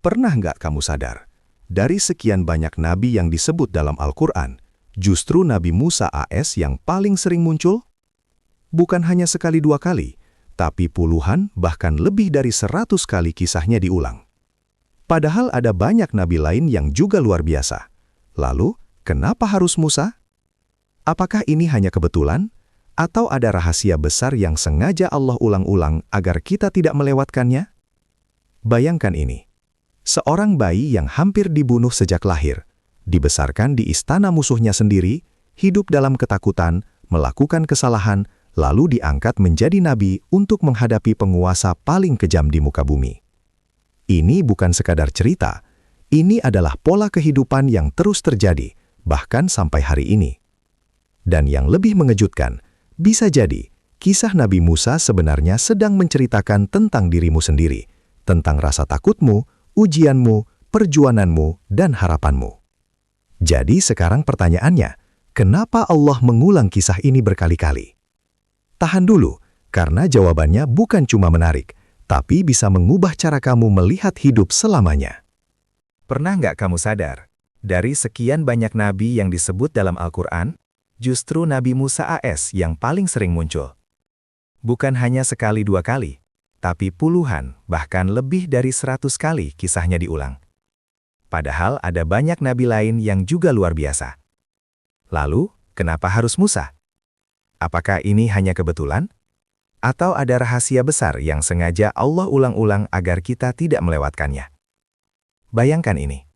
Pernah nggak kamu sadar, dari sekian banyak nabi yang disebut dalam Al-Quran, justru Nabi Musa AS yang paling sering muncul? Bukan hanya sekali dua kali, tapi puluhan bahkan lebih dari 100 kali kisahnya diulang. Padahal ada banyak nabi lain yang juga luar biasa. Lalu, kenapa harus Musa? Apakah ini hanya kebetulan? Atau ada rahasia besar yang sengaja Allah ulang-ulang agar kita tidak melewatkannya? Bayangkan ini. Seorang bayi yang hampir dibunuh sejak lahir, dibesarkan di istana musuhnya sendiri, hidup dalam ketakutan, melakukan kesalahan, lalu diangkat menjadi nabi untuk menghadapi penguasa paling kejam di muka bumi. Ini bukan sekadar cerita, ini adalah pola kehidupan yang terus terjadi, bahkan sampai hari ini. Dan yang lebih mengejutkan, bisa jadi kisah Nabi Musa sebenarnya sedang menceritakan tentang dirimu sendiri, tentang rasa takutmu, ujianmu, perjuanganmu, dan harapanmu. Jadi sekarang pertanyaannya, kenapa Allah mengulang kisah ini berkali-kali? Tahan dulu, karena jawabannya bukan cuma menarik, tapi bisa mengubah cara kamu melihat hidup selamanya. Pernah nggak kamu sadar, dari sekian banyak nabi yang disebut dalam Al-Quran, justru Nabi Musa AS yang paling sering muncul? Bukan hanya sekali dua kali, tapi puluhan, bahkan lebih dari 100 kali kisahnya diulang. Padahal ada banyak nabi lain yang juga luar biasa. Lalu, kenapa harus Musa? Apakah ini hanya kebetulan? Atau ada rahasia besar yang sengaja Allah ulang-ulang agar kita tidak melewatkannya? Bayangkan ini.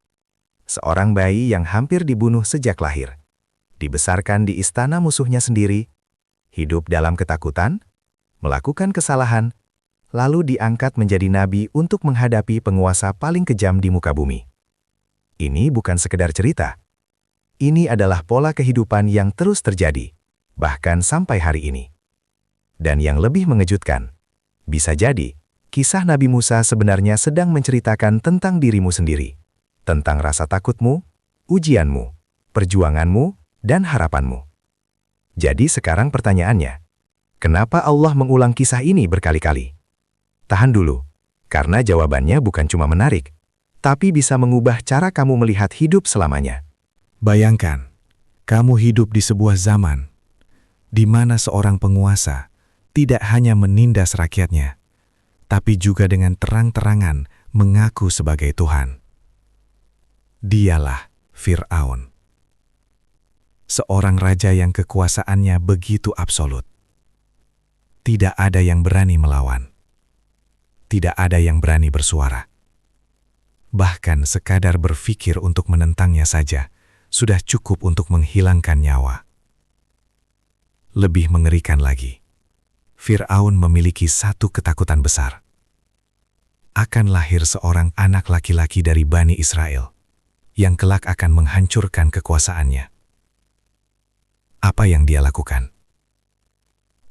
Seorang bayi yang hampir dibunuh sejak lahir, dibesarkan di istana musuhnya sendiri, hidup dalam ketakutan, melakukan kesalahan, lalu diangkat menjadi nabi untuk menghadapi penguasa paling kejam di muka bumi. Ini bukan sekedar cerita. Ini adalah pola kehidupan yang terus terjadi, bahkan sampai hari ini. Dan yang lebih mengejutkan, bisa jadi, kisah Nabi Musa sebenarnya sedang menceritakan tentang dirimu sendiri, tentang rasa takutmu, ujianmu, perjuanganmu, dan harapanmu. Jadi sekarang pertanyaannya, kenapa Allah mengulang kisah ini berkali-kali? Tahan dulu, karena jawabannya bukan cuma menarik, tapi bisa mengubah cara kamu melihat hidup selamanya. Bayangkan, kamu hidup di sebuah zaman di mana seorang penguasa tidak hanya menindas rakyatnya, tapi juga dengan terang-terangan mengaku sebagai Tuhan. Dialah Fir'aun. Seorang raja yang kekuasaannya begitu absolut. Tidak ada yang berani melawan. Tidak ada yang berani bersuara. Bahkan sekadar berpikir untuk menentangnya saja, sudah cukup untuk menghilangkan nyawa. Lebih mengerikan lagi, Fir'aun memiliki satu ketakutan besar. Akan lahir seorang anak laki-laki dari Bani Israel, yang kelak akan menghancurkan kekuasaannya. Apa yang dia lakukan?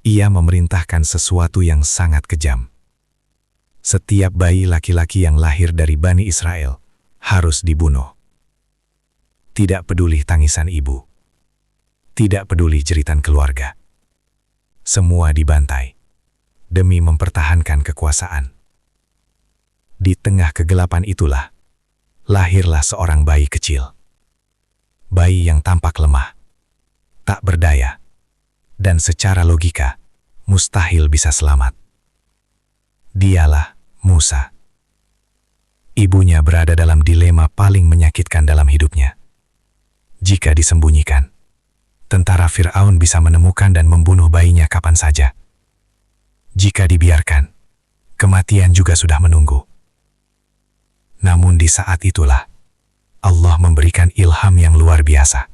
Ia memerintahkan sesuatu yang sangat kejam. Setiap bayi laki-laki yang lahir dari Bani Israel harus dibunuh. Tidak peduli tangisan ibu. Tidak peduli jeritan keluarga. Semua dibantai demi mempertahankan kekuasaan. Di tengah kegelapan itulah, lahirlah seorang bayi kecil. Bayi yang tampak lemah, tak berdaya, dan secara logika mustahil bisa selamat. Dialah Musa. Ibunya berada dalam dilema paling menyakitkan dalam hidupnya. Jika disembunyikan, tentara Fir'aun bisa menemukan dan membunuh bayinya kapan saja. Jika dibiarkan, kematian juga sudah menunggu. Namun di saat itulah, Allah memberikan ilham yang luar biasa.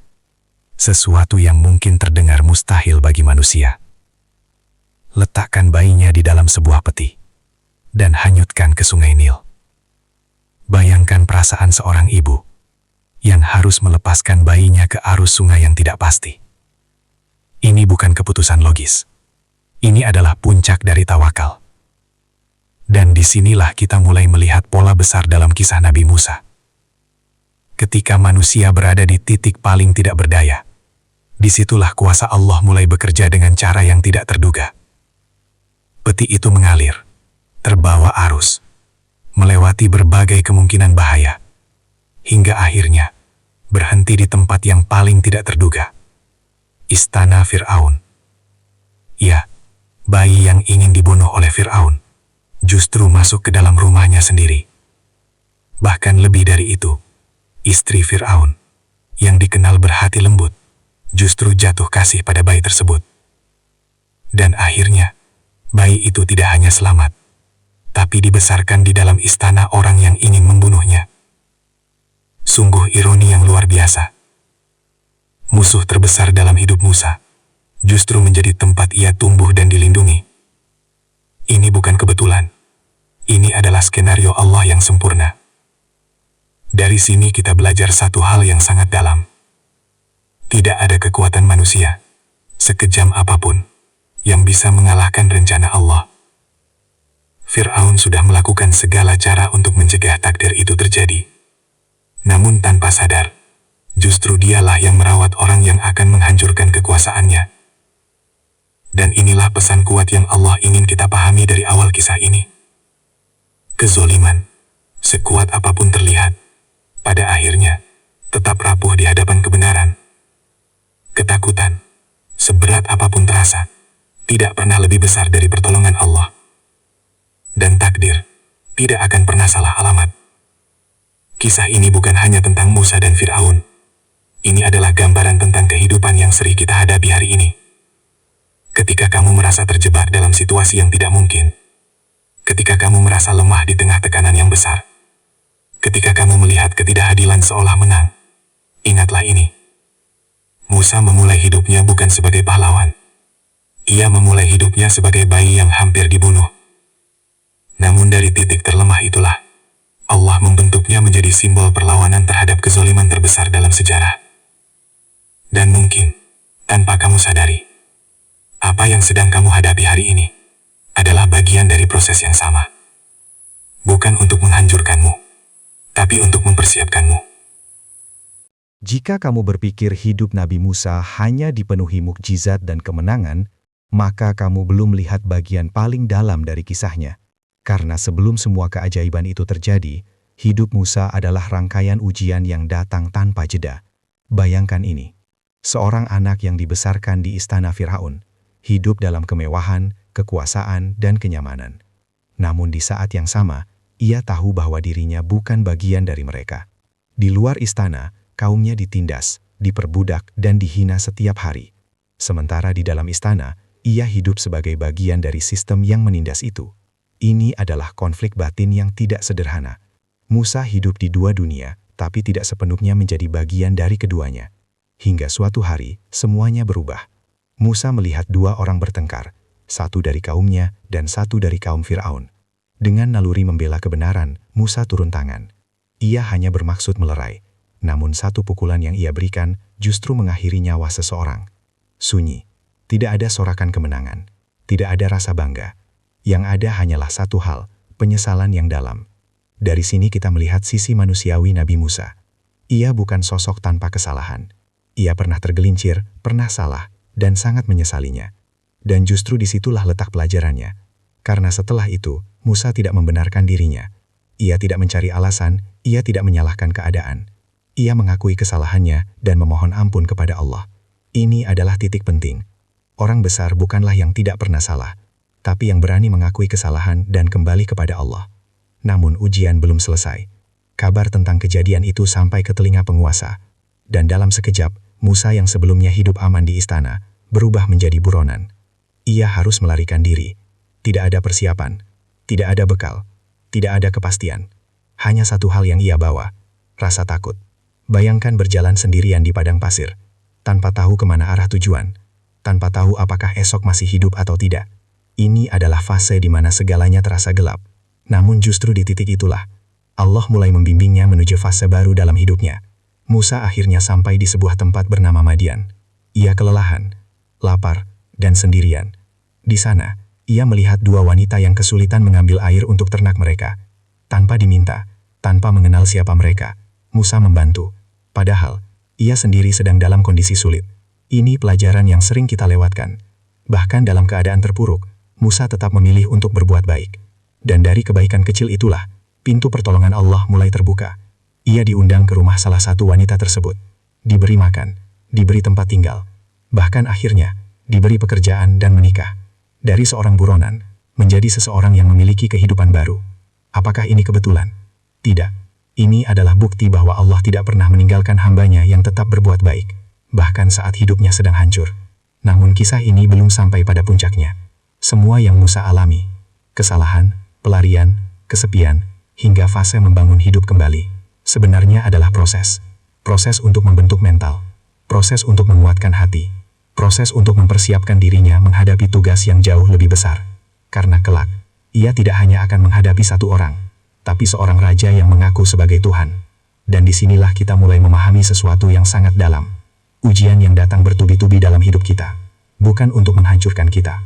Sesuatu yang mungkin terdengar mustahil bagi manusia. Letakkan bayinya di dalam sebuah peti dan hanyutkan ke Sungai Nil. Bayangkan perasaan seorang ibu yang harus melepaskan bayinya ke arus sungai yang tidak pasti. Ini bukan keputusan logis. Ini adalah puncak dari tawakal. Dan disinilah kita mulai melihat pola besar dalam kisah Nabi Musa. Ketika manusia berada di titik paling tidak berdaya, disitulah kuasa Allah mulai bekerja dengan cara yang tidak terduga. Peti itu mengalir, terbawa arus, melewati berbagai kemungkinan bahaya, hingga akhirnya berhenti di tempat yang paling tidak terduga. Istana Fir'aun. Ya, bayi yang ingin dibunuh oleh Fir'aun justru masuk ke dalam rumahnya sendiri. Bahkan lebih dari itu, istri Fir'aun, yang dikenal berhati lembut, justru jatuh kasih pada bayi tersebut. Dan akhirnya, bayi itu tidak hanya selamat, tapi dibesarkan di dalam istana orang yang ingin membunuhnya. Sungguh ironi yang luar biasa. Musuh terbesar dalam hidup Musa justru menjadi tempat ia tumbuh dan dilindungi. Ini bukan kebetulan. Ini adalah skenario Allah yang sempurna. Dari sini kita belajar satu hal yang sangat dalam. Tidak ada kekuatan manusia, sekejam apapun, yang bisa mengalahkan rencana Allah. Fir'aun sudah melakukan segala cara untuk mencegah takdir itu terjadi. Namun tanpa sadar, justru dialah yang merawat orang yang akan menghancurkan kekuasaannya. Dan inilah pesan kuat yang Allah ingin kita pahami dari awal kisah ini. Kezoliman, sekuat apapun terlihat, pada akhirnya tetap rapuh di hadapan kebenaran. Ketakutan, seberat apapun terasa, tidak pernah lebih besar dari pertolongan Allah. Dan takdir tidak akan pernah salah alamat. Kisah ini bukan hanya tentang Musa dan Fir'aun. Ini adalah gambaran tentang kehidupan yang sering kita hadapi hari ini. Ketika kamu merasa terjebak dalam situasi yang tidak mungkin, ketika kamu merasa lemah di tengah tekanan yang besar, ketika kamu melihat ketidakadilan seolah menang, ingatlah ini. Musa memulai hidupnya bukan sebagai pahlawan. Ia memulai hidupnya sebagai bayi yang hampir dibunuh. Namun dari titik terlemah itulah, Allah membentuknya menjadi simbol perlawanan terhadap kezaliman terbesar dalam sejarah. Dan mungkin, tanpa kamu sadari, apa yang sedang kamu hadapi hari ini adalah bagian dari proses yang sama. Bukan untuk menghancurkanmu, tapi untuk mempersiapkanmu. Jika kamu berpikir hidup Nabi Musa hanya dipenuhi mukjizat dan kemenangan, maka kamu belum melihat bagian paling dalam dari kisahnya. Karena sebelum semua keajaiban itu terjadi, hidup Musa adalah rangkaian ujian yang datang tanpa jeda. Bayangkan ini, seorang anak yang dibesarkan di istana Fir'aun, hidup dalam kemewahan, kekuasaan, dan kenyamanan. Namun di saat yang sama, ia tahu bahwa dirinya bukan bagian dari mereka. Di luar istana, kaumnya ditindas, diperbudak, dan dihina setiap hari. Sementara di dalam istana, ia hidup sebagai bagian dari sistem yang menindas itu. Ini adalah konflik batin yang tidak sederhana. Musa hidup di dua dunia, tapi tidak sepenuhnya menjadi bagian dari keduanya. Hingga suatu hari, semuanya berubah. Musa melihat dua orang bertengkar, satu dari kaumnya dan satu dari kaum Fir'aun. Dengan naluri membela kebenaran, Musa turun tangan. Ia hanya bermaksud melerai, namun satu pukulan yang ia berikan justru mengakhiri nyawa seseorang. Sunyi, tidak ada sorakan kemenangan, tidak ada rasa bangga. Yang ada hanyalah satu hal, penyesalan yang dalam. Dari sini kita melihat sisi manusiawi Nabi Musa. Ia bukan sosok tanpa kesalahan. Ia pernah tergelincir, pernah salah, dan sangat menyesalinya. Dan justru disitulah letak pelajarannya. Karena setelah itu, Musa tidak membenarkan dirinya. Ia tidak mencari alasan, ia tidak menyalahkan keadaan. Ia mengakui kesalahannya dan memohon ampun kepada Allah. Ini adalah titik penting. Orang besar bukanlah yang tidak pernah salah, tapi yang berani mengakui kesalahan dan kembali kepada Allah. Namun ujian belum selesai. Kabar tentang kejadian itu sampai ke telinga penguasa. Dan dalam sekejap, Musa yang sebelumnya hidup aman di istana, berubah menjadi buronan. Ia harus melarikan diri. Tidak ada persiapan, tidak ada bekal, tidak ada kepastian. Hanya satu hal yang ia bawa, rasa takut. Bayangkan berjalan sendirian di padang pasir, tanpa tahu kemana arah tujuan, tanpa tahu apakah esok masih hidup atau tidak. Ini adalah fase di mana segalanya terasa gelap. Namun justru di titik itulah, Allah mulai membimbingnya menuju fase baru dalam hidupnya. Musa akhirnya sampai di sebuah tempat bernama Madian. Ia kelelahan, lapar, dan sendirian. Di sana, ia melihat dua wanita yang kesulitan mengambil air untuk ternak mereka. Tanpa diminta, tanpa mengenal siapa mereka, Musa membantu. Padahal, ia sendiri sedang dalam kondisi sulit. Ini pelajaran yang sering kita lewatkan. Bahkan dalam keadaan terpuruk, Musa tetap memilih untuk berbuat baik. Dan dari kebaikan kecil itulah, pintu pertolongan Allah mulai terbuka. Ia diundang ke rumah salah satu wanita tersebut. Diberi makan, diberi tempat tinggal. Bahkan akhirnya, diberi pekerjaan dan menikah. Dari seorang buronan, menjadi seseorang yang memiliki kehidupan baru. Apakah ini kebetulan? Tidak. Ini adalah bukti bahwa Allah tidak pernah meninggalkan hambanya yang tetap berbuat baik, bahkan saat hidupnya sedang hancur. Namun kisah ini belum sampai pada puncaknya. Semua yang Musa alami, kesalahan, pelarian, kesepian, hingga fase membangun hidup kembali, sebenarnya adalah proses. Proses untuk membentuk mental, proses untuk menguatkan hati, proses untuk mempersiapkan dirinya menghadapi tugas yang jauh lebih besar. Karena kelak, ia tidak hanya akan menghadapi satu orang, tapi seorang raja yang mengaku sebagai Tuhan. Dan disinilah kita mulai memahami sesuatu yang sangat dalam. Ujian yang datang bertubi-tubi dalam hidup kita, bukan untuk menghancurkan kita,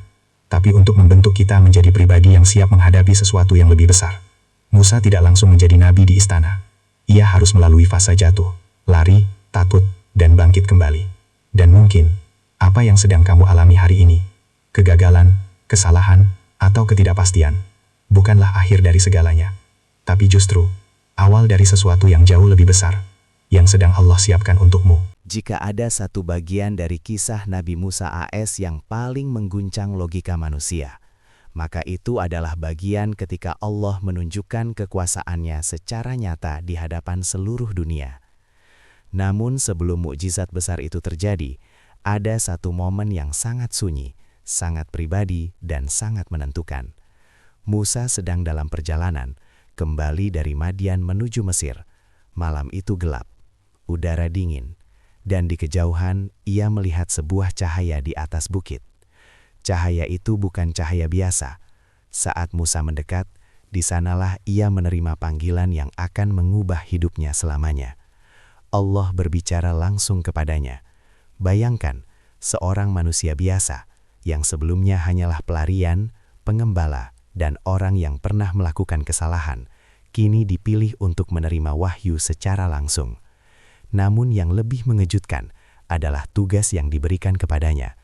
tapi untuk membentuk kita menjadi pribadi yang siap menghadapi sesuatu yang lebih besar. Musa tidak langsung menjadi nabi di istana. Ia harus melalui fase jatuh, lari, takut, dan bangkit kembali. Dan mungkin, apa yang sedang kamu alami hari ini, kegagalan, kesalahan, atau ketidakpastian, bukanlah akhir dari segalanya, tapi justru awal dari sesuatu yang jauh lebih besar, yang sedang Allah siapkan untukmu. Jika ada satu bagian dari kisah Nabi Musa AS yang paling mengguncang logika manusia, maka itu adalah bagian ketika Allah menunjukkan kekuasaannya secara nyata di hadapan seluruh dunia. Namun sebelum mukjizat besar itu terjadi, ada satu momen yang sangat sunyi, sangat pribadi, dan sangat menentukan. Musa sedang dalam perjalanan, kembali dari Madian menuju Mesir. Malam itu gelap, udara dingin, dan di kejauhan ia melihat sebuah cahaya di atas bukit. Cahaya itu bukan cahaya biasa. Saat Musa mendekat, di sanalah ia menerima panggilan yang akan mengubah hidupnya selamanya. Allah berbicara langsung kepadanya. Bayangkan, seorang manusia biasa, yang sebelumnya hanyalah pelarian, pengembala, dan orang yang pernah melakukan kesalahan, kini dipilih untuk menerima wahyu secara langsung. Namun yang lebih mengejutkan adalah tugas yang diberikan kepadanya.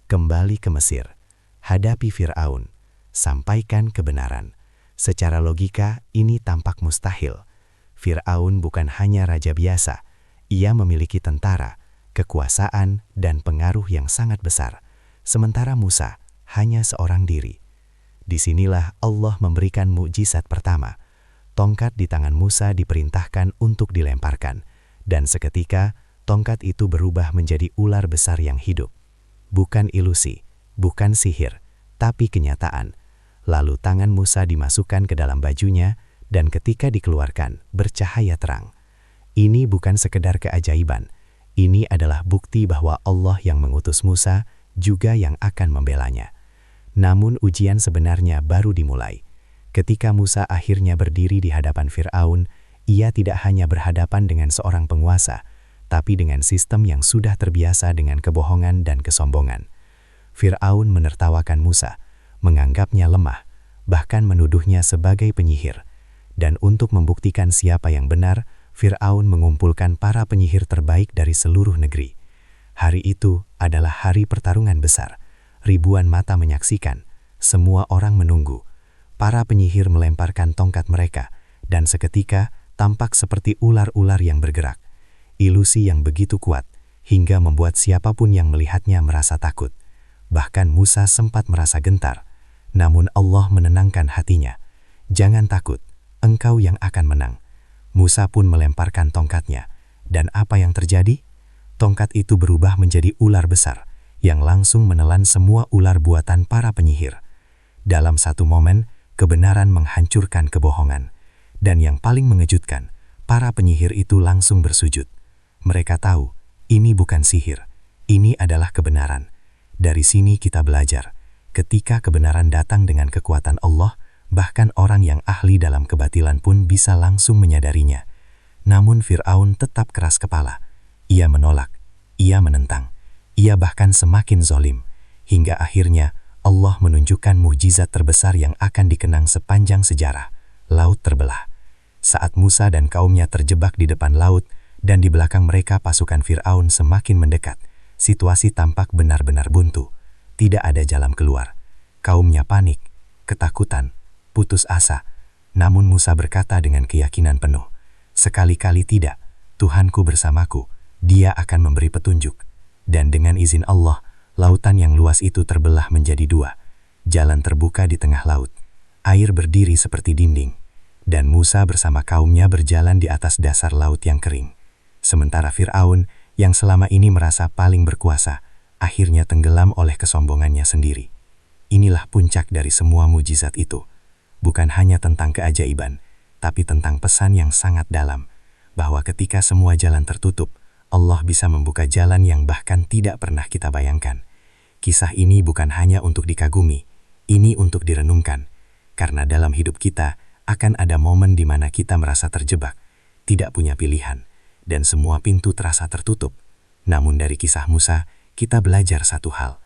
Kembali ke Mesir, hadapi Fir'aun, sampaikan kebenaran. Secara logika, ini tampak mustahil. Fir'aun bukan hanya raja biasa, ia memiliki tentara, kekuasaan, dan pengaruh yang sangat besar. Sementara Musa hanya seorang diri. Disinilah Allah memberikan mukjizat pertama. Tongkat di tangan Musa diperintahkan untuk dilemparkan. Dan seketika, tongkat itu berubah menjadi ular besar yang hidup. Bukan ilusi, bukan sihir, tapi kenyataan. Lalu tangan Musa dimasukkan ke dalam bajunya, dan ketika dikeluarkan, bercahaya terang. Ini bukan sekedar keajaiban. Ini adalah bukti bahwa Allah yang mengutus Musa juga yang akan membelanya. Namun ujian sebenarnya baru dimulai. Ketika Musa akhirnya berdiri di hadapan Fir'aun, ia tidak hanya berhadapan dengan seorang penguasa, tapi dengan sistem yang sudah terbiasa dengan kebohongan dan kesombongan. Fir'aun menertawakan Musa, menganggapnya lemah, bahkan menuduhnya sebagai penyihir. Dan untuk membuktikan siapa yang benar, Fir'aun mengumpulkan para penyihir terbaik dari seluruh negeri. Hari itu adalah hari pertarungan besar. Ribuan mata menyaksikan, semua orang menunggu. Para penyihir melemparkan tongkat mereka, dan seketika tampak seperti ular-ular yang bergerak. Ilusi yang begitu kuat, hingga membuat siapapun yang melihatnya merasa takut. Bahkan Musa sempat merasa gentar. Namun Allah menenangkan hatinya. Jangan takut, engkau yang akan menang. Musa pun melemparkan tongkatnya. Dan apa yang terjadi? Tongkat itu berubah menjadi ular besar, yang langsung menelan semua ular buatan para penyihir. Dalam satu momen, kebenaran menghancurkan kebohongan. Dan yang paling mengejutkan, para penyihir itu langsung bersujud. Mereka tahu, ini bukan sihir, ini adalah kebenaran. Dari sini kita belajar, ketika kebenaran datang dengan kekuatan Allah, bahkan orang yang ahli dalam kebatilan pun bisa langsung menyadarinya. Namun Fir'aun tetap keras kepala. Ia menolak, ia menentang, ia bahkan semakin zalim, hingga akhirnya Allah menunjukkan mukjizat terbesar yang akan dikenang sepanjang sejarah. Laut terbelah. Saat Musa dan kaumnya terjebak di depan laut dan di belakang mereka pasukan Fir'aun semakin mendekat, situasi tampak benar-benar buntu. Tidak ada jalan keluar. Kaumnya panik, ketakutan, putus asa. Namun Musa berkata dengan keyakinan penuh, "Sekali-kali tidak, Tuhanku bersamaku, Dia akan memberi petunjuk." Dan dengan izin Allah, lautan yang luas itu terbelah menjadi dua. Jalan terbuka di tengah laut. Air berdiri seperti dinding. Dan Musa bersama kaumnya berjalan di atas dasar laut yang kering. Sementara Fir'aun, yang selama ini merasa paling berkuasa, akhirnya tenggelam oleh kesombongannya sendiri. Inilah puncak dari semua mujizat itu. Bukan hanya tentang keajaiban, tapi tentang pesan yang sangat dalam, bahwa ketika semua jalan tertutup, Allah bisa membuka jalan yang bahkan tidak pernah kita bayangkan. Kisah ini bukan hanya untuk dikagumi, ini untuk direnungkan, karena dalam hidup kita akan ada momen di mana kita merasa terjebak, tidak punya pilihan, dan semua pintu terasa tertutup. Namun dari kisah Musa, kita belajar satu hal,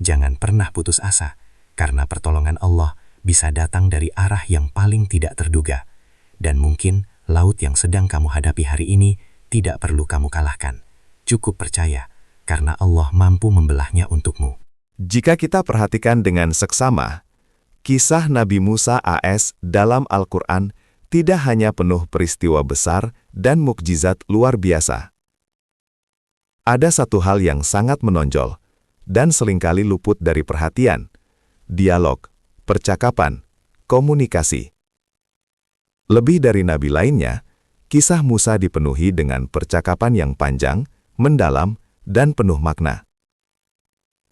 jangan pernah putus asa, karena pertolongan Allah bisa datang dari arah yang paling tidak terduga. Dan mungkin laut yang sedang kamu hadapi hari ini tidak perlu kamu kalahkan. Cukup percaya, karena Allah mampu membelahnya untukmu. Jika kita perhatikan dengan seksama, kisah Nabi Musa AS dalam Al-Quran tidak hanya penuh peristiwa besar dan mukjizat luar biasa. Ada satu hal yang sangat menonjol dan seringkali luput dari perhatian: dialog, percakapan, komunikasi. Lebih dari nabi lainnya, kisah Musa dipenuhi dengan percakapan yang panjang, mendalam, dan penuh makna.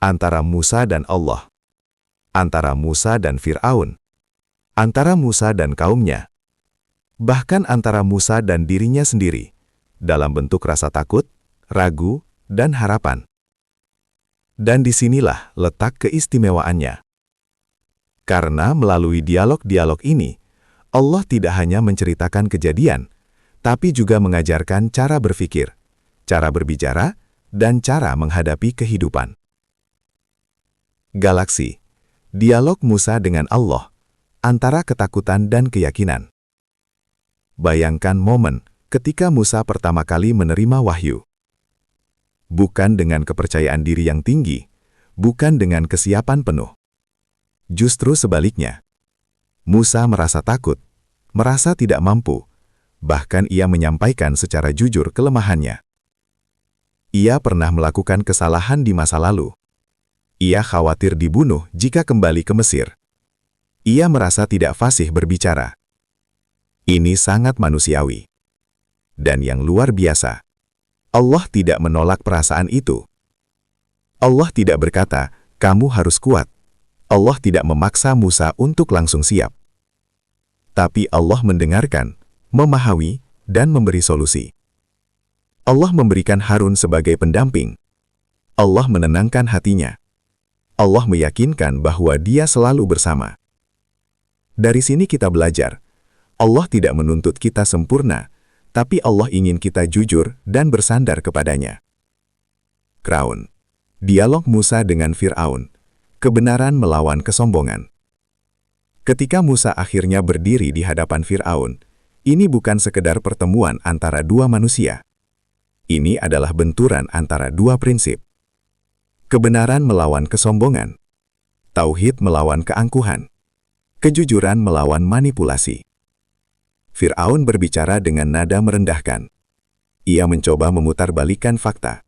Antara Musa dan Allah, antara Musa dan Fir'aun, antara Musa dan kaumnya, bahkan antara Musa dan dirinya sendiri, dalam bentuk rasa takut, ragu, dan harapan. Dan disinilah letak keistimewaannya. Karena melalui dialog-dialog ini, Allah tidak hanya menceritakan kejadian, tapi juga mengajarkan cara berpikir, cara berbicara, dan cara menghadapi kehidupan. Galaksi, dialog Musa dengan Allah, antara ketakutan dan keyakinan. Bayangkan momen ketika Musa pertama kali menerima wahyu. Bukan dengan kepercayaan diri yang tinggi, bukan dengan kesiapan penuh. Justru sebaliknya, Musa merasa takut, merasa tidak mampu, bahkan ia menyampaikan secara jujur kelemahannya. Ia pernah melakukan kesalahan di masa lalu. Ia khawatir dibunuh jika kembali ke Mesir. Ia merasa tidak fasih berbicara. Ini sangat manusiawi. Dan yang luar biasa, Allah tidak menolak perasaan itu. Allah tidak berkata, "Kamu harus kuat." Allah tidak memaksa Musa untuk langsung siap. Tapi Allah mendengarkan, memahami, dan memberi solusi. Allah memberikan Harun sebagai pendamping. Allah menenangkan hatinya. Allah meyakinkan bahwa Dia selalu bersama. Dari sini kita belajar, Allah tidak menuntut kita sempurna, tapi Allah ingin kita jujur dan bersandar kepadanya. Kraun. Dialog Musa dengan Fir'aun. Kebenaran melawan kesombongan. Ketika Musa akhirnya berdiri di hadapan Fir'aun, ini bukan sekedar pertemuan antara dua manusia. Ini adalah benturan antara dua prinsip. Kebenaran melawan kesombongan. Tauhid melawan keangkuhan. Kejujuran melawan manipulasi. Fir'aun berbicara dengan nada merendahkan. Ia mencoba memutarbalikkan fakta.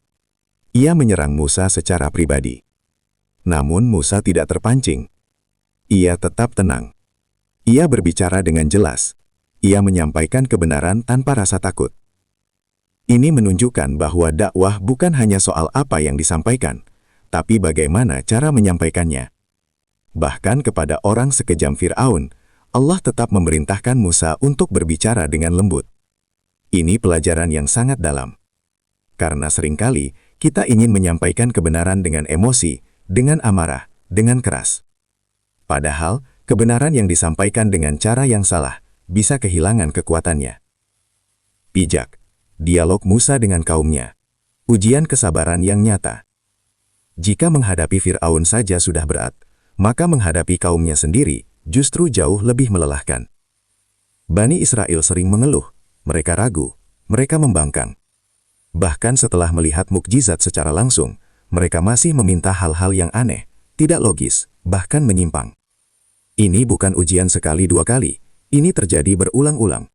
Ia menyerang Musa secara pribadi. Namun Musa tidak terpancing. Ia tetap tenang. Ia berbicara dengan jelas. Ia menyampaikan kebenaran tanpa rasa takut. Ini menunjukkan bahwa dakwah bukan hanya soal apa yang disampaikan, tapi bagaimana cara menyampaikannya. Bahkan kepada orang sekejam Fir'aun, Allah tetap memerintahkan Musa untuk berbicara dengan lembut. Ini pelajaran yang sangat dalam. Karena seringkali kita ingin menyampaikan kebenaran dengan emosi, dengan amarah, dengan keras. Padahal, kebenaran yang disampaikan dengan cara yang salah bisa kehilangan kekuatannya. Pijak. Dialog Musa dengan kaumnya. Ujian kesabaran yang nyata. Jika menghadapi Fir'aun saja sudah berat, maka menghadapi kaumnya sendiri justru jauh lebih melelahkan. Bani Israel sering mengeluh, mereka ragu, mereka membangkang. Bahkan setelah melihat mukjizat secara langsung, mereka masih meminta hal-hal yang aneh, tidak logis, bahkan menyimpang. Ini bukan ujian sekali dua kali, Ini terjadi berulang-ulang.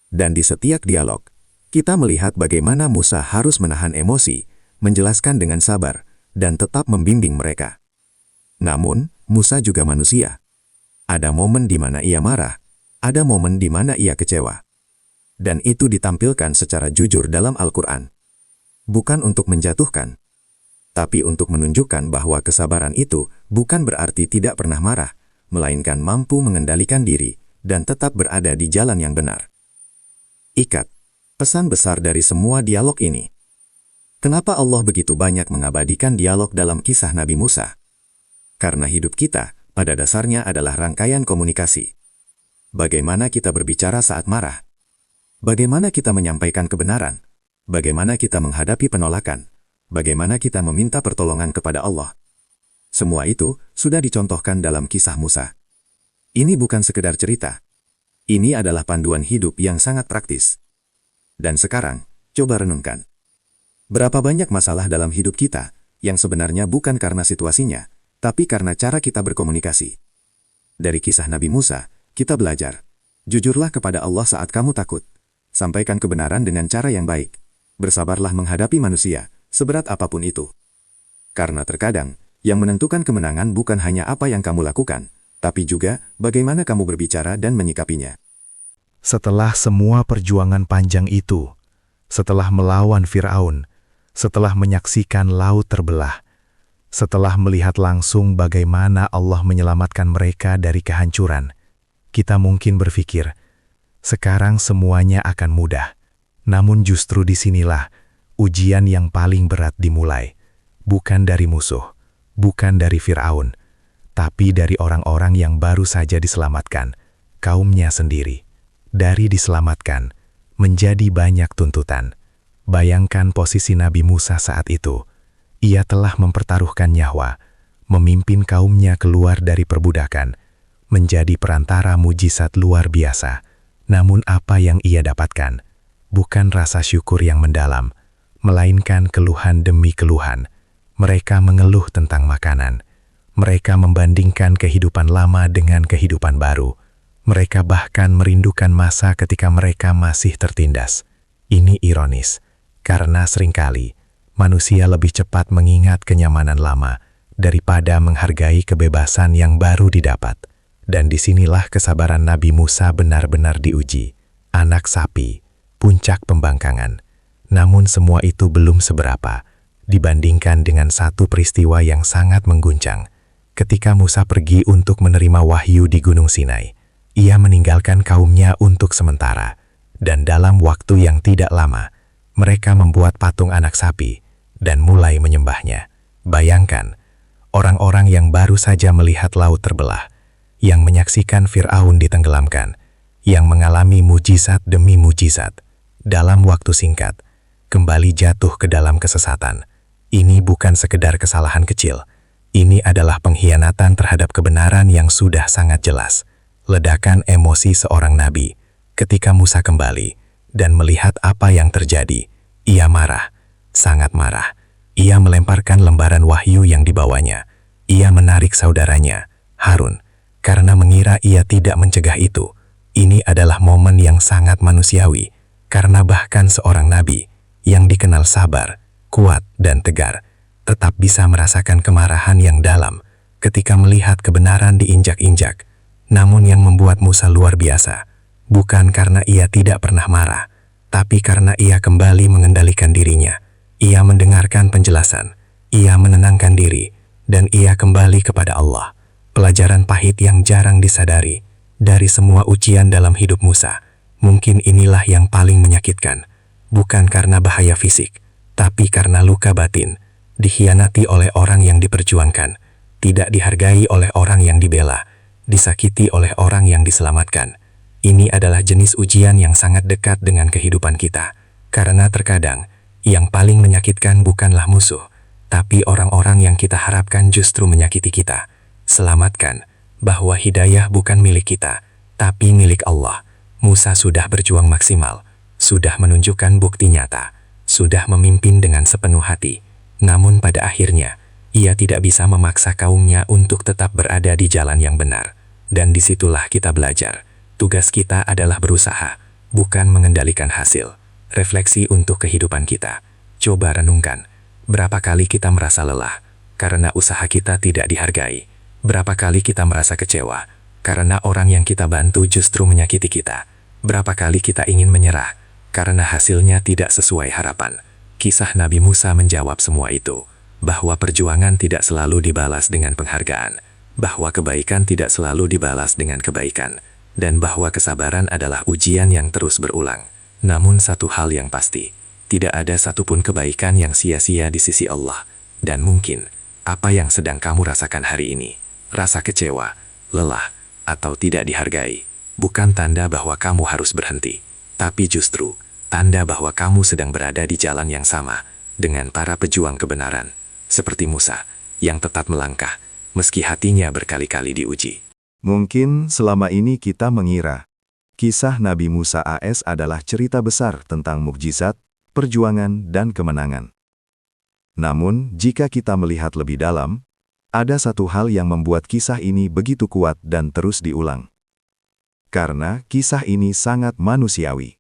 Dan di setiap dialog, kita melihat bagaimana Musa harus menahan emosi, menjelaskan dengan sabar, dan tetap membimbing mereka. Namun, Musa juga manusia. Ada momen di mana ia marah, ada momen di mana ia kecewa. Dan itu ditampilkan secara jujur dalam Al-Quran. Bukan untuk menjatuhkan, tapi untuk menunjukkan bahwa kesabaran itu bukan berarti tidak pernah marah, melainkan mampu mengendalikan diri dan tetap berada di jalan yang benar. Ikat, pesan besar dari semua dialog ini. Kenapa Allah begitu banyak mengabadikan dialog dalam kisah Nabi Musa? Karena hidup kita, pada dasarnya adalah rangkaian komunikasi. Bagaimana kita berbicara saat marah? Bagaimana kita menyampaikan kebenaran? Bagaimana kita menghadapi penolakan? Bagaimana kita meminta pertolongan kepada Allah? Semua itu sudah dicontohkan dalam kisah Musa. Ini bukan sekedar cerita. Ini adalah panduan hidup yang sangat praktis. Dan sekarang, coba renungkan. Berapa banyak masalah dalam hidup kita yang sebenarnya bukan karena situasinya, tapi karena cara kita berkomunikasi. Dari kisah Nabi Musa, kita belajar. Jujurlah kepada Allah saat kamu takut. Sampaikan kebenaran dengan cara yang baik. Bersabarlah menghadapi manusia, seberat apapun itu. Karena terkadang, yang menentukan kemenangan bukan hanya apa yang kamu lakukan, tapi juga bagaimana kamu berbicara dan menyikapinya. Setelah semua perjuangan panjang itu, setelah melawan Fir'aun, setelah menyaksikan laut terbelah, setelah melihat langsung bagaimana Allah menyelamatkan mereka dari kehancuran, kita mungkin berpikir, sekarang semuanya akan mudah. Namun justru disinilah ujian yang paling berat dimulai. Bukan dari musuh, bukan dari Fir'aun, tapi dari orang-orang yang baru saja diselamatkan, kaumnya sendiri. Dari diselamatkan, menjadi banyak tuntutan. Bayangkan posisi Nabi Musa saat itu. Ia telah mempertaruhkan nyawa, memimpin kaumnya keluar dari perbudakan, menjadi perantara mujizat luar biasa. Namun apa yang ia dapatkan? Bukan rasa syukur yang mendalam, melainkan keluhan demi keluhan. Mereka mengeluh tentang makanan. Mereka membandingkan kehidupan lama dengan kehidupan baru. Mereka bahkan merindukan masa ketika mereka masih tertindas. Ini ironis, karena seringkali manusia lebih cepat mengingat kenyamanan lama daripada menghargai kebebasan yang baru didapat. Dan disinilah kesabaran Nabi Musa benar-benar diuji. Anak sapi, puncak pembangkangan. Namun semua itu belum seberapa dibandingkan dengan satu peristiwa yang sangat mengguncang. Ketika Musa pergi untuk menerima wahyu di Gunung Sinai, ia meninggalkan kaumnya untuk sementara. Dan dalam waktu yang tidak lama, mereka membuat patung anak sapi dan mulai menyembahnya. Bayangkan, orang-orang yang baru saja melihat laut terbelah, yang menyaksikan Fir'aun ditenggelamkan, yang mengalami mujizat demi mujizat, dalam waktu singkat, kembali jatuh ke dalam kesesatan. Ini bukan sekedar kesalahan kecil. Ini adalah pengkhianatan terhadap kebenaran yang sudah sangat jelas. Ledakan emosi seorang nabi. Ketika Musa kembali dan melihat apa yang terjadi, ia marah, sangat marah. Ia melemparkan lembaran wahyu yang dibawanya. Ia menarik saudaranya, Harun, karena mengira ia tidak mencegah itu. Ini adalah momen yang sangat manusiawi, karena bahkan seorang nabi yang dikenal sabar, kuat, dan tegar, tetap bisa merasakan kemarahan yang dalam ketika melihat kebenaran diinjak-injak. Namun yang membuat Musa luar biasa, bukan karena ia tidak pernah marah, tapi karena ia kembali mengendalikan dirinya. Ia mendengarkan penjelasan, ia menenangkan diri, dan ia kembali kepada Allah. Pelajaran pahit yang jarang disadari dari semua ujian dalam hidup Musa, mungkin inilah yang paling menyakitkan. Bukan karena bahaya fisik, tapi karena luka batin, dikhianati oleh orang yang diperjuangkan, tidak dihargai oleh orang yang dibela, disakiti oleh orang yang diselamatkan. Ini adalah jenis ujian yang sangat dekat dengan kehidupan kita, karena terkadang yang paling menyakitkan bukanlah musuh, tapi orang-orang yang kita harapkan justru menyakiti kita. Selamatkan bahwa hidayah bukan milik kita, tapi milik Allah. Musa sudah berjuang maksimal, sudah menunjukkan bukti nyata, sudah memimpin dengan sepenuh hati. Namun pada akhirnya, ia tidak bisa memaksa kaumnya untuk tetap berada di jalan yang benar. Dan disitulah kita belajar. Tugas kita adalah berusaha, bukan mengendalikan hasil. Refleksi untuk kehidupan kita. Coba renungkan, berapa kali kita merasa lelah karena usaha kita tidak dihargai? Berapa kali kita merasa kecewa karena orang yang kita bantu justru menyakiti kita? Berapa kali kita ingin menyerah karena hasilnya tidak sesuai harapan? Kisah Nabi Musa menjawab semua itu, bahwa perjuangan tidak selalu dibalas dengan penghargaan, bahwa kebaikan tidak selalu dibalas dengan kebaikan, dan bahwa kesabaran adalah ujian yang terus berulang. Namun satu hal yang pasti, tidak ada satupun kebaikan yang sia-sia di sisi Allah. Dan mungkin, apa yang sedang kamu rasakan hari ini, rasa kecewa, lelah, atau tidak dihargai, bukan tanda bahwa kamu harus berhenti, tapi justru tanda bahwa kamu sedang berada di jalan yang sama dengan para pejuang kebenaran, seperti Musa, yang tetap melangkah, meski hatinya berkali-kali diuji. Mungkin selama ini kita mengira kisah Nabi Musa AS adalah cerita besar tentang mukjizat, perjuangan, dan kemenangan. Namun, jika kita melihat lebih dalam, ada satu hal yang membuat kisah ini begitu kuat dan terus diulang. Karena kisah ini sangat manusiawi.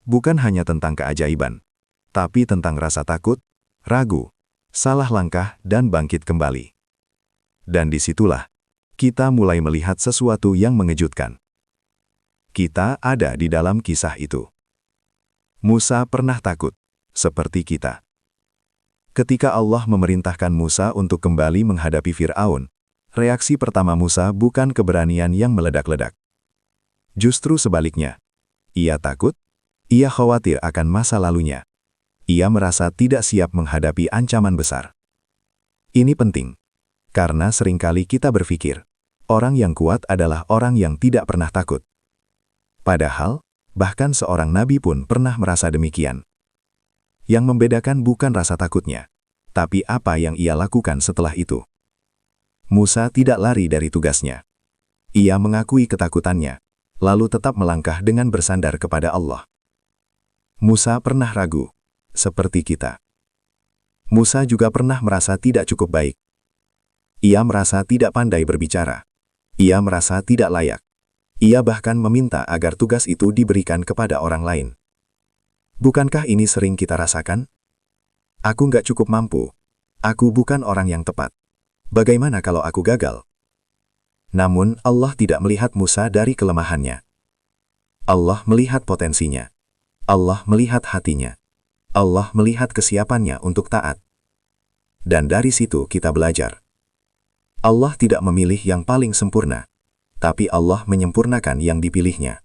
Bukan hanya tentang keajaiban, tapi tentang rasa takut, ragu, salah langkah, dan bangkit kembali. Dan disitulah kita mulai melihat sesuatu yang mengejutkan. Kita ada di dalam kisah itu. Musa pernah takut, seperti kita. Ketika Allah memerintahkan Musa untuk kembali menghadapi Fir'aun, reaksi pertama Musa bukan keberanian yang meledak-ledak. Justru sebaliknya, ia takut, ia khawatir akan masa lalunya. Ia merasa tidak siap menghadapi ancaman besar. Ini penting, karena seringkali kita berpikir, orang yang kuat adalah orang yang tidak pernah takut. Padahal, bahkan seorang nabi pun pernah merasa demikian. Yang membedakan bukan rasa takutnya, tapi apa yang ia lakukan setelah itu. Musa tidak lari dari tugasnya. Ia mengakui ketakutannya, lalu tetap melangkah dengan bersandar kepada Allah. Musa pernah ragu, seperti kita. Musa juga pernah merasa tidak cukup baik. Ia merasa tidak pandai berbicara. Ia merasa tidak layak. Ia bahkan meminta agar tugas itu diberikan kepada orang lain. Bukankah ini sering kita rasakan? Aku nggak cukup mampu. Aku bukan orang yang tepat. Bagaimana kalau aku gagal? Namun Allah tidak melihat Musa dari kelemahannya. Allah melihat potensinya. Allah melihat hatinya. Allah melihat kesiapannya untuk taat. Dan dari situ kita belajar. Allah tidak memilih yang paling sempurna, tapi Allah menyempurnakan yang dipilihnya.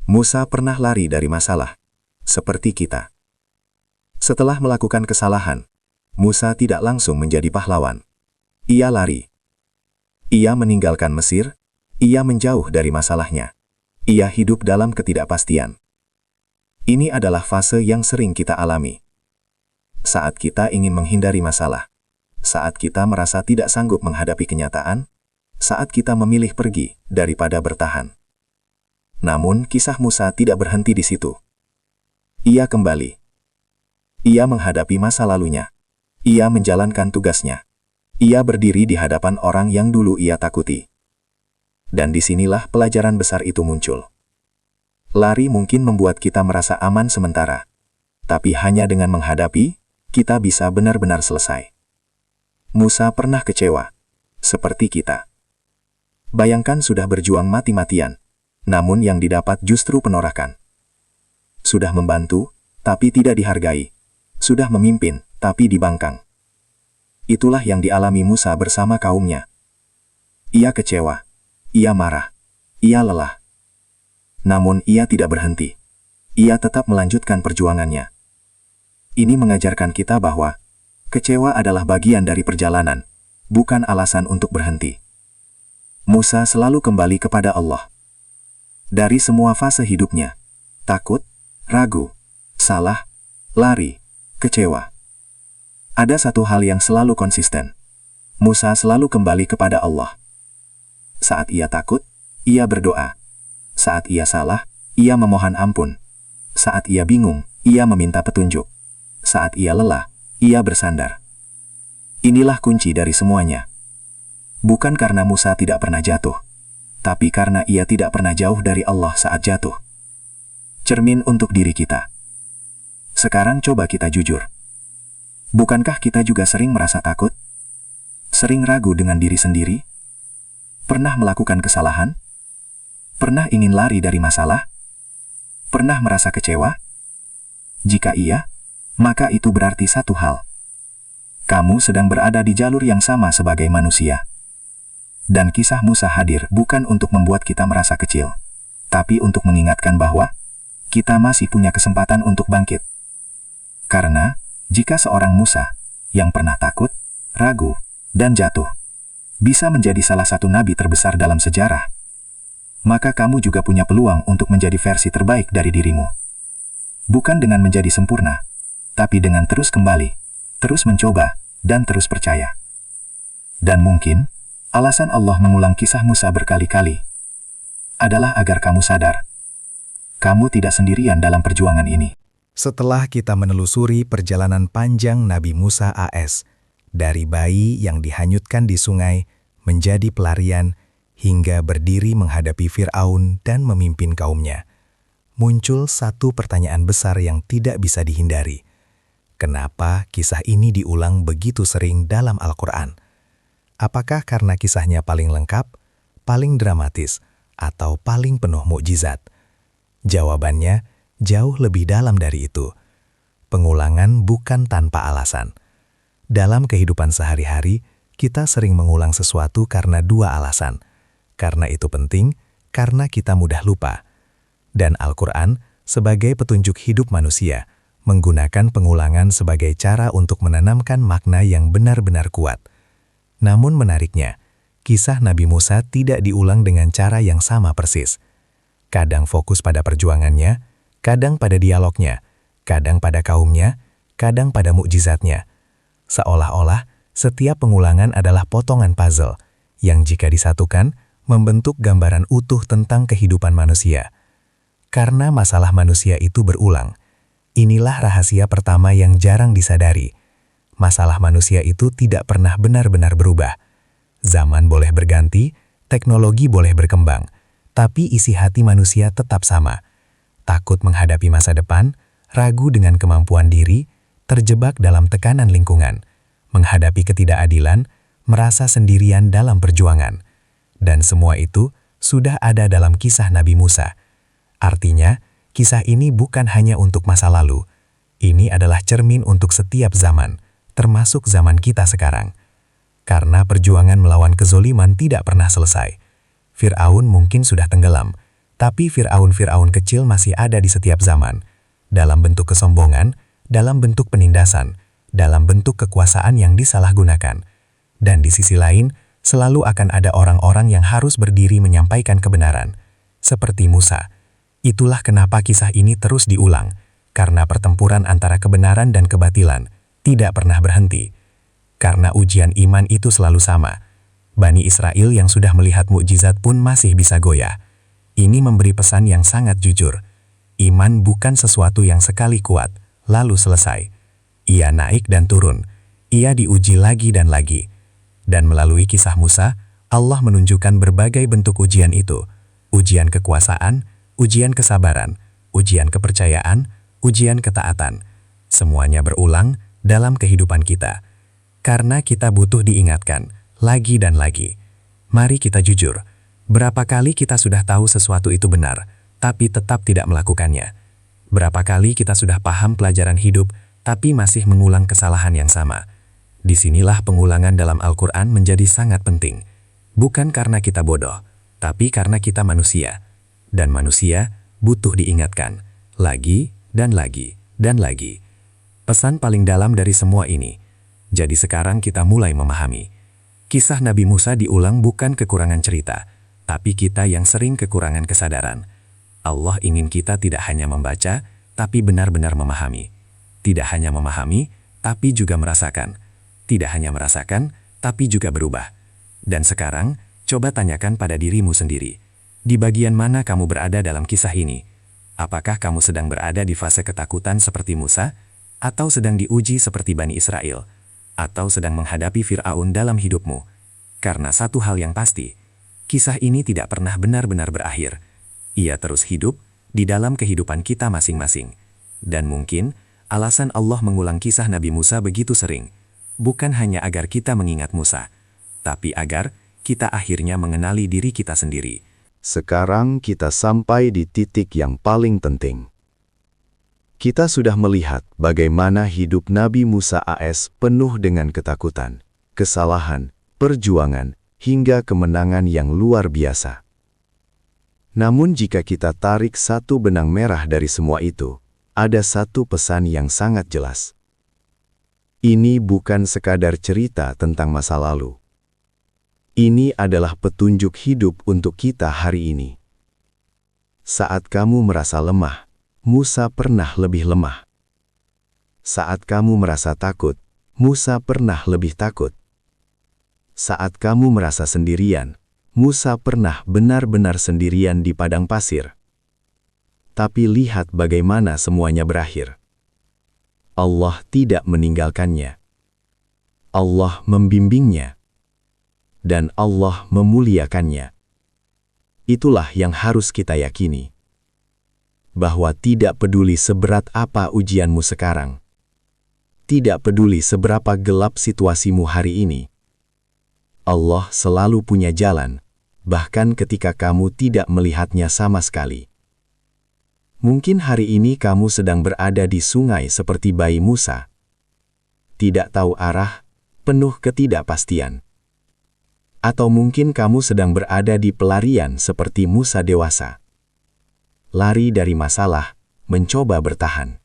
Musa pernah lari dari masalah, seperti kita. Setelah melakukan kesalahan, Musa tidak langsung menjadi pahlawan. Ia lari. Ia meninggalkan Mesir, ia menjauh dari masalahnya. Ia hidup dalam ketidakpastian. Ini adalah fase yang sering kita alami. Saat kita ingin menghindari masalah, saat kita merasa tidak sanggup menghadapi kenyataan, saat kita memilih pergi daripada bertahan. Namun kisah Musa tidak berhenti di situ. Ia kembali. Ia menghadapi masa lalunya. Ia menjalankan tugasnya. Ia berdiri di hadapan orang yang dulu ia takuti. Dan disinilah pelajaran besar itu muncul. Lari mungkin membuat kita merasa aman sementara. Tapi hanya dengan menghadapi, kita bisa benar-benar selesai. Musa pernah kecewa, seperti kita. Bayangkan sudah berjuang mati-matian, namun yang didapat justru penolakan. Sudah membantu, tapi tidak dihargai. Sudah memimpin, tapi dibangkang. Itulah yang dialami Musa bersama kaumnya. Ia kecewa, ia marah, ia lelah. Namun ia tidak berhenti. Ia tetap melanjutkan perjuangannya. Ini mengajarkan kita bahwa kecewa adalah bagian dari perjalanan, bukan alasan untuk berhenti. Musa selalu kembali kepada Allah. Dari semua fase hidupnya, takut, ragu, salah, lari, kecewa. Ada satu hal yang selalu konsisten. Musa selalu kembali kepada Allah. Saat ia takut, ia berdoa. Saat ia salah, ia memohon ampun. Saat ia bingung, ia meminta petunjuk. Saat ia lelah, ia bersandar. Inilah kunci dari semuanya. Bukan karena Musa tidak pernah jatuh, tapi karena ia tidak pernah jauh dari Allah saat jatuh. Cermin untuk diri kita. Sekarang coba kita jujur. Bukankah kita juga sering merasa takut? Sering ragu dengan diri sendiri? Pernah melakukan kesalahan? Pernah ingin lari dari masalah? Pernah merasa kecewa? Jika iya, maka itu berarti satu hal. Kamu sedang berada di jalur yang sama sebagai manusia. Dan kisah Musa hadir bukan untuk membuat kita merasa kecil, tapi untuk mengingatkan bahwa kita masih punya kesempatan untuk bangkit. Karena, jika seorang Musa yang pernah takut, ragu, dan jatuh, bisa menjadi salah satu nabi terbesar dalam sejarah, maka kamu juga punya peluang untuk menjadi versi terbaik dari dirimu. Bukan dengan menjadi sempurna, tapi dengan terus kembali, terus mencoba, dan terus percaya. Dan mungkin, alasan Allah mengulang kisah Musa berkali-kali adalah agar kamu sadar, kamu tidak sendirian dalam perjuangan ini. Setelah kita menelusuri perjalanan panjang Nabi Musa AS, dari bayi yang dihanyutkan di sungai menjadi pelarian hingga berdiri menghadapi Fir'aun dan memimpin kaumnya, muncul satu pertanyaan besar yang tidak bisa dihindari. Kenapa kisah ini diulang begitu sering dalam Al-Quran? Apakah karena kisahnya paling lengkap, paling dramatis, atau paling penuh mukjizat? Jawabannya jauh lebih dalam dari itu. Pengulangan bukan tanpa alasan. Dalam kehidupan sehari-hari, kita sering mengulang sesuatu karena dua alasan. Karena itu penting, karena kita mudah lupa. Dan Al-Quran, sebagai petunjuk hidup manusia, menggunakan pengulangan sebagai cara untuk menanamkan makna yang benar-benar kuat. Namun menariknya, kisah Nabi Musa tidak diulang dengan cara yang sama persis. Kadang fokus pada perjuangannya, kadang pada dialognya, kadang pada kaumnya, kadang pada mukjizatnya. Seolah-olah setiap pengulangan adalah potongan puzzle yang jika disatukan membentuk gambaran utuh tentang kehidupan manusia. Karena masalah manusia itu berulang, inilah rahasia pertama yang jarang disadari. Masalah manusia itu tidak pernah benar-benar berubah. Zaman boleh berganti, teknologi boleh berkembang, tapi isi hati manusia tetap sama. Takut menghadapi masa depan, ragu dengan kemampuan diri, terjebak dalam tekanan lingkungan, menghadapi ketidakadilan, merasa sendirian dalam perjuangan. Dan semua itu sudah ada dalam kisah Nabi Musa. Artinya, kisah ini bukan hanya untuk masa lalu. Ini adalah cermin untuk setiap zaman, termasuk zaman kita sekarang. Karena perjuangan melawan kezoliman tidak pernah selesai. Fir'aun mungkin sudah tenggelam, tapi Fir'aun kecil masih ada di setiap zaman. Dalam bentuk kesombongan, dalam bentuk penindasan, dalam bentuk kekuasaan yang disalahgunakan. Dan di sisi lain, selalu akan ada orang-orang yang harus berdiri menyampaikan kebenaran. Seperti Musa. Itulah kenapa kisah ini terus diulang, karena pertempuran antara kebenaran dan kebatilan tidak pernah berhenti. Karena ujian iman itu selalu sama. Bani Israel yang sudah melihat mukjizat pun masih bisa goyah. Ini memberi pesan yang sangat jujur. Iman bukan sesuatu yang sekali kuat, lalu selesai. Ia naik dan turun. Ia diuji lagi dan lagi. Dan melalui kisah Musa, Allah menunjukkan berbagai bentuk ujian itu. Ujian kekuasaan, ujian kesabaran, ujian kepercayaan, ujian ketaatan. Semuanya berulang dalam kehidupan kita. Karena kita butuh diingatkan, lagi dan lagi. Mari kita jujur, berapa kali kita sudah tahu sesuatu itu benar, tapi tetap tidak melakukannya? Berapa kali kita sudah paham pelajaran hidup, tapi masih mengulang kesalahan yang sama? Disinilah pengulangan dalam Al-Quran menjadi sangat penting. Bukan karena kita bodoh, tapi karena kita manusia. Dan manusia butuh diingatkan, lagi dan lagi dan lagi. Pesan paling dalam dari semua ini. Jadi sekarang kita mulai memahami. Kisah Nabi Musa diulang bukan kekurangan cerita, tapi kita yang sering kekurangan kesadaran. Allah ingin kita tidak hanya membaca, tapi benar-benar memahami. Tidak hanya memahami, tapi juga merasakan. Tidak hanya merasakan, tapi juga berubah. Dan sekarang, coba tanyakan pada dirimu sendiri. Di bagian mana kamu berada dalam kisah ini? Apakah kamu sedang berada di fase ketakutan seperti Musa? Atau sedang diuji seperti Bani Israel? Atau sedang menghadapi Fir'aun dalam hidupmu? Karena satu hal yang pasti, Kisah ini tidak pernah benar-benar berakhir. Ia terus hidup di dalam kehidupan kita masing-masing. Dan mungkin alasan Allah mengulang kisah Nabi Musa begitu sering, bukan hanya agar kita mengingat Musa, tapi agar kita akhirnya mengenali diri kita sendiri. Sekarang kita sampai di titik yang paling penting. Kita sudah melihat bagaimana hidup Nabi Musa AS penuh dengan ketakutan, kesalahan, perjuangan, hingga kemenangan yang luar biasa. Namun jika kita tarik satu benang merah dari semua itu, ada satu pesan yang sangat jelas. Ini bukan sekadar cerita tentang masa lalu. Ini adalah petunjuk hidup untuk kita hari ini. Saat kamu merasa lemah, Musa pernah lebih lemah. Saat kamu merasa takut, Musa pernah lebih takut. Saat kamu merasa sendirian, Musa pernah benar-benar sendirian di padang pasir. Tapi lihat bagaimana semuanya berakhir. Allah tidak meninggalkannya. Allah membimbingnya. Dan Allah memuliakannya. Itulah yang harus kita yakini. Bahwa tidak peduli seberat apa ujianmu sekarang. Tidak peduli seberapa gelap situasimu hari ini. Allah selalu punya jalan, bahkan ketika kamu tidak melihatnya sama sekali. Mungkin hari ini kamu sedang berada di sungai seperti bayi Musa. Tidak tahu arah, penuh ketidakpastian. Atau mungkin kamu sedang berada di pelarian seperti Musa dewasa. Lari dari masalah, mencoba bertahan.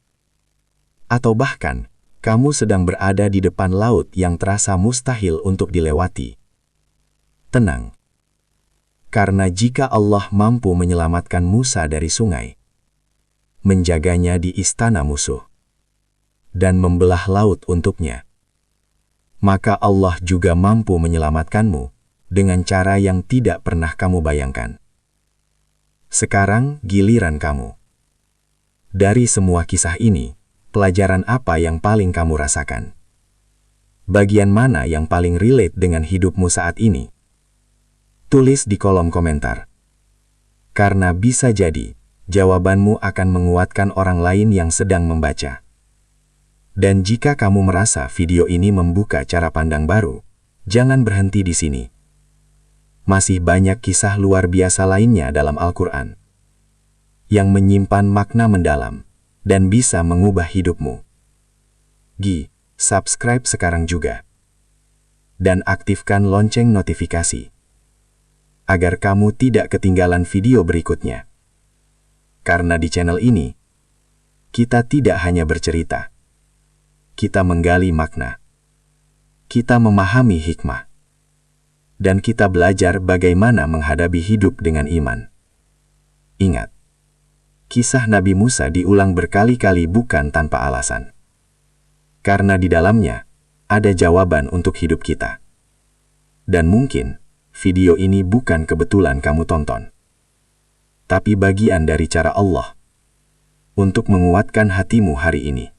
Atau bahkan, kamu sedang berada di depan laut yang terasa mustahil untuk dilewati. Tenang. Karena jika Allah mampu menyelamatkan Musa dari sungai, menjaganya di istana musuh, dan membelah laut untuknya, maka Allah juga mampu menyelamatkanmu dengan cara yang tidak pernah kamu bayangkan. Sekarang giliran kamu. Dari semua kisah ini, pelajaran apa yang paling kamu rasakan? Bagian mana yang paling relate dengan hidupmu saat ini? Tulis di kolom komentar. Karena bisa jadi, jawabanmu akan menguatkan orang lain yang sedang membaca. Dan jika kamu merasa video ini membuka cara pandang baru, jangan berhenti di sini. Masih banyak kisah luar biasa lainnya dalam Al-Quran yang menyimpan makna mendalam dan bisa mengubah hidupmu. Subscribe sekarang juga. Dan aktifkan lonceng notifikasi agar kamu tidak ketinggalan video berikutnya. Karena di channel ini, kita tidak hanya bercerita. Kita menggali makna. Kita memahami hikmah. Dan kita belajar bagaimana menghadapi hidup dengan iman. Ingat, kisah Nabi Musa diulang berkali-kali bukan tanpa alasan. Karena di dalamnya, ada jawaban untuk hidup kita. Dan mungkin, video ini bukan kebetulan kamu tonton, tapi bagian dari cara Allah untuk menguatkan hatimu hari ini.